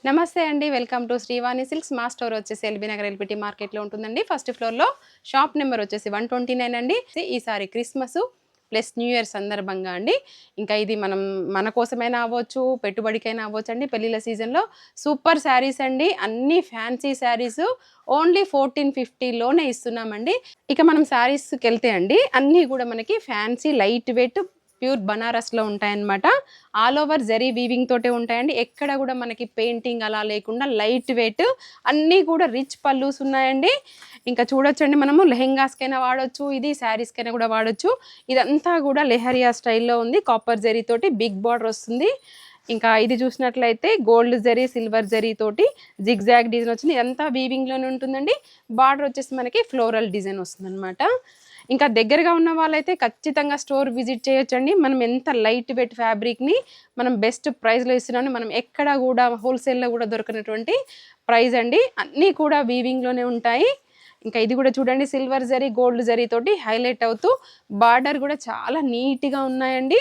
నమస్తే అండి. Welcome to Srivani silks. మా స్టోర్ వచ్చేసి ఎల్బీ నగర్ ఎల్బిటి మార్కెట్‌లో ఉంటుందండి. ఫస్ట్ ఫ్లోర్‌లో షాప్ నెంబర్ వచ్చేసి 129 అండి. ఈసారి క్రిస్మస్ ప్లస్ న్యూ ఇయర్ సందర్భంగా అండి. ఇంకా ఇది మన కోసమైనా అవ్వచ్చు, పెట్టుబడికైనా అవ్వచ్చండి. పెళ్ళిళ్ళ సీజన్‌లో సూపర్ శారీస్ అండి. అన్నీ ఫ్యాన్సీ శారీస్ ఓన్లీ 1450 లోనే ఇస్తున్నామండి. ఇక మనం శారీస్‌కెళ్తే అండి అన్నీ గూడా మనకి ఫ్యాన్సీ లైట్ వెయిట్ ప్యూర్ బనారస్‌లో ఉంటాయన్నమాట. ఆల్ ఓవర్ జరీ వీవింగ్ తోటే ఉంటాయండి. ఎక్కడ గూడా మనకి పెయింటింగ్ అలా లేకుండా లైట్ వెయిట్ అన్నీ కూడా రిచ్ పల్లూస్ ఉన్నాయండి. ఇంకా చూడొచ్చండి, మనము లెహెంగాస్‌కైనా వాడొచ్చు. ఇది శారీస్‌కైనా గూడా వాడొచ్చు. ఇదంతా గూడా లెహరియా స్టైల్‌లో ఉంది. కాపర్ జరీ తోటి బిగ్ బార్డర్ వస్తుంది. ఇంకా ఇది చూసినట్లయితే గోల్డ్ జరీ, సిల్వర్ జరీ తోటి జిగ్‌జాగ్ డిజైన్ వచ్చింది. ఇదంతా వీవింగ్‌లోనే ఉంటుందండి. బార్డర్ వచ్చేసి మనకి ఫ్లోరల్ డిజైన్ వస్తుందన్నమాట. ఇంకా దగ్గరగా ఉన్న వాళ్ళైతే ఖచ్చితంగా స్టోర్ విజిట్ చేయొచ్చండి. మనం ఎంత లైట్ వెయిట్ ఫ్యాబ్రిక్‌ని మనం బెస్ట్ ప్రైస్‌లో ఇస్తున్నామని మనం ఎక్కడ గూడా హోల్‌సేల్‌లో గూడా దొరకనటువంటి ప్రైస్ అండి. అన్నీ కూడా వీవింగ్‌లోనే ఉంటాయి. ఇంకా ఇది గూడా చూడండి, సిల్వర్ జరీ, గోల్డ్ జరీ తోటి హైలైట్ అవుతూ బార్డర్ గూడా చాలా నీట్‌గా ఉన్నాయండి.